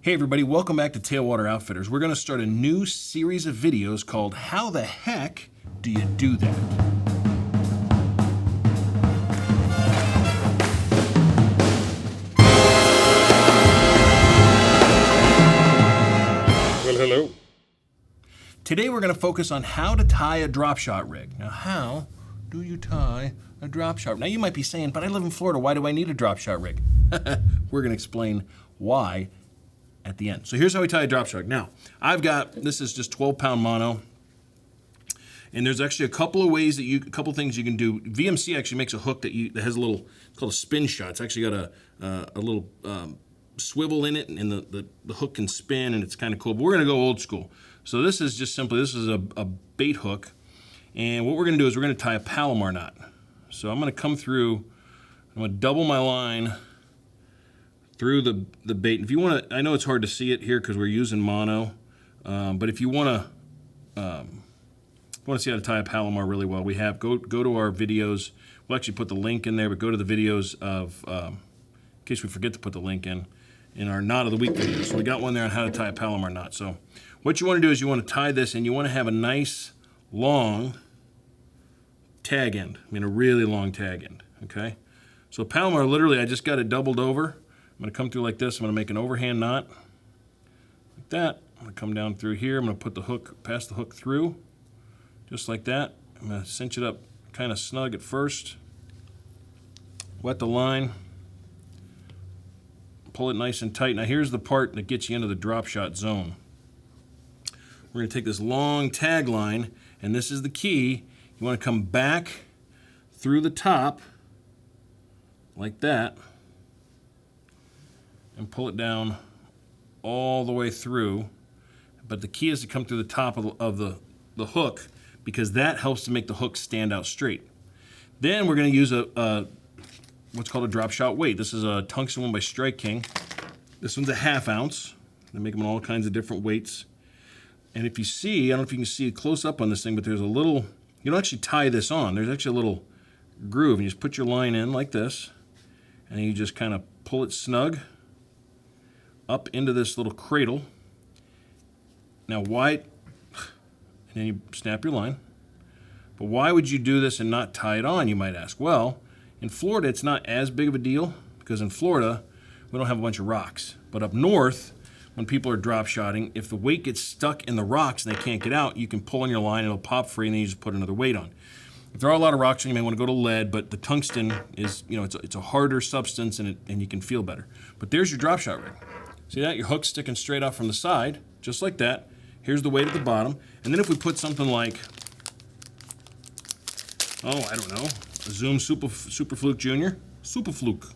Hey everybody, welcome back to Tailwater Outfitters. We're going to start a new series of videos called How the Heck Do You Do That? Well, hello. Today we're going to focus on how to tie a drop shot rig. Now, how do you tie a drop shot? Now you might be saying, but I live in Florida, why do I need a drop shot rig? We're going to explain why at the end. So here's how we tie a drop shot. Now, this is just 12-pound mono, and there's actually a couple of ways a couple things you can do. VMC actually makes a hook that has a little, it's called a spin shot. It's actually got a little swivel in it, and the hook can spin, and it's kind of cool. But we're gonna go old school. So this is just simply, this is a bait hook, and what we're gonna do is we're gonna tie a Palomar knot. So I'm gonna come through, I'm gonna double my line through the bait. If you want to, I know it's hard to see it here because we're using mono, but if you want to see how to tie a Palomar really well, we have go to our videos. We'll actually put the link in there, but go to the videos of in case we forget to put the link in our knot of the week video. So we got one there on how to tie a Palomar knot. So what you want to do is you want to tie this, and you want to have a nice long tag end. I mean, a really long tag end. Okay. So Palomar, literally, I just got it doubled over. I'm going to come through like this. I'm going to make an overhand knot like that. I'm going to come down through here. I'm going to put the hook, pass the hook through, just like that. I'm going to cinch it up kind of snug at first. Wet the line. Pull it nice and tight. Now here's the part that gets you into the drop shot zone. We're going to take this long tag line, and this is the key. You want to come back through the top like that, and pull it down all the way through. But the key is to come through the top of the hook, because that helps to make the hook stand out straight. Then we're going to use what's called a drop shot weight. This is a tungsten one by Strike King. This one's a 1/2 ounce. They make them in all kinds of different weights. And if you see, I don't know if you can see it close up on this thing, but there's a little, you don't actually tie this on. There's actually a little groove, and you just put your line in like this, and you just kind of pull it snug up into this little cradle. Now why, and then you snap your line. But why would you do this and not tie it on, you might ask? Well, in Florida it's not as big of a deal, because in Florida we don't have a bunch of rocks. But up north, when people are drop shotting, if the weight gets stuck in the rocks and they can't get out, you can pull on your line, it'll pop free, and then you just put another weight on. If there are a lot of rocks, you may want to go to lead, but the tungsten is, it's a harder substance, and you can feel better. But there's your drop shot rig. See that? Your hook's sticking straight out from the side, just like that. Here's the weight at the bottom. And then if we put something like, I don't know, a Zoom Super Fluke Jr. Super Fluke.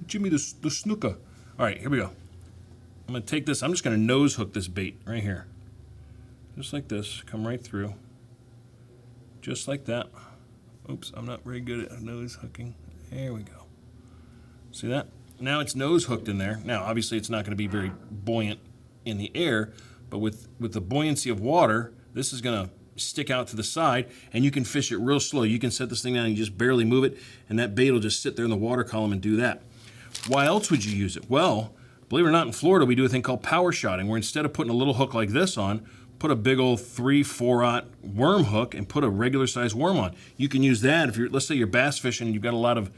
Give me the snooker. All right, here we go. I'm going to take this. I'm just going to nose hook this bait right here. Just like this. Come right through. Just like that. Oops, I'm not very good at nose hooking. There we go. See that? Now it's nose hooked in there. Now, obviously, it's not going to be very buoyant in the air, but with the buoyancy of water, this is going to stick out to the side, and you can fish it real slow. You can set this thing down and you just barely move it, and that bait will just sit there in the water column and do that. Why else would you use it? Well, believe it or not, in Florida, we do a thing called power shotting, where instead of putting a little hook like this on, put a big old 3-4-aught worm hook and put a regular size worm on. You can use that if let's say you're bass fishing and you've got a lot of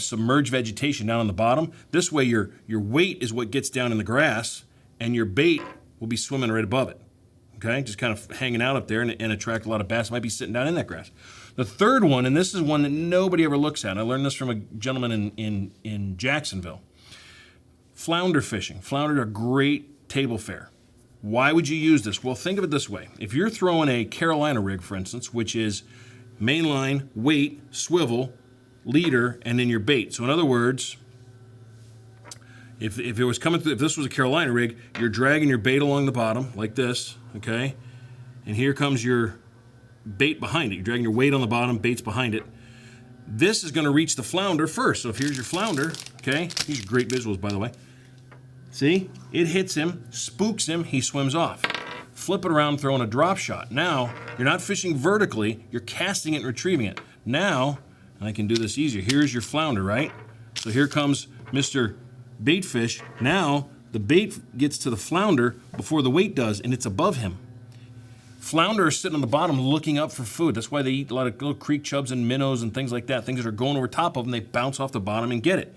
submerged vegetation down on the bottom. This way your weight is what gets down in the grass, and your bait will be swimming right above it. Okay, just kind of hanging out up there and attract a lot of bass. Might be sitting down in that grass. The third one, and this is one that nobody ever looks at, and I learned this from a gentleman in Jacksonville. Flounder fishing. Flounder are great table fare. Why would you use this? Well, think of it this way. If you're throwing a Carolina rig, for instance, which is main line, weight, swivel, leader, and then your bait. So in other words, if it was coming through, if this was a Carolina rig, you're dragging your bait along the bottom like this, okay? And here comes your bait behind it. You're dragging your weight on the bottom, bait's behind it. This is going to reach the flounder first. So if here's your flounder, okay? These are great visuals, by the way. See? It hits him, spooks him, he swims off. Flip it around, throw in a drop shot. Now, you're not fishing vertically, you're casting it and retrieving it. Now, and I can do this easier. Here's your flounder, right? So here comes Mr. Bait fish. Now, the bait gets to the flounder before the weight does, and it's above him. Flounder are sitting on the bottom looking up for food. That's why they eat a lot of little creek chubs and minnows and things like that. Things that are going over top of them, they bounce off the bottom and get it.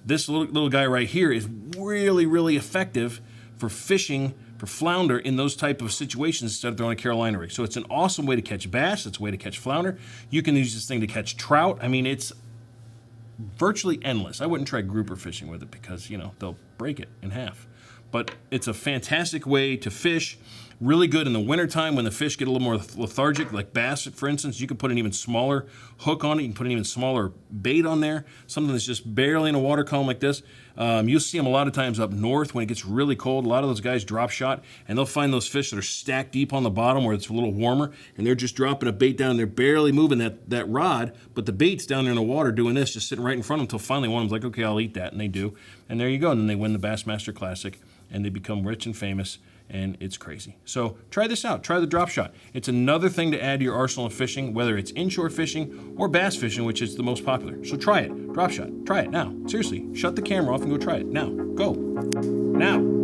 This little guy right here is really, really effective for fishing for flounder in those type of situations instead of throwing a Carolina rig. So it's an awesome way to catch bass. It's a way to catch flounder. You can use this thing to catch trout. I mean, it's virtually endless. I wouldn't try grouper fishing with it because, you know, they'll break it in half. But it's a fantastic way to fish. Really good in the wintertime when the fish get a little more lethargic, like bass, for instance. You can put an even smaller hook on it. You can put an even smaller bait on there, something that's just barely in a water column like this. You'll see them a lot of times up north when it gets really cold. A lot of those guys drop shot, and they'll find those fish that are stacked deep on the bottom where it's a little warmer, and they're just dropping a bait down, and they're barely moving that rod, but the bait's down there in the water doing this, just sitting right in front of them until finally one of them's like, okay, I'll eat that, and they do. And there you go, and then they win the Bassmaster Classic, and they become rich and famous, and it's crazy. So try this out. Try the drop shot. It's another thing to add to your arsenal of fishing, whether it's inshore fishing or bass fishing, which is the most popular. So try it. Drop shot. Try it now. Seriously. Shut the camera off and go try it now. Go. Now.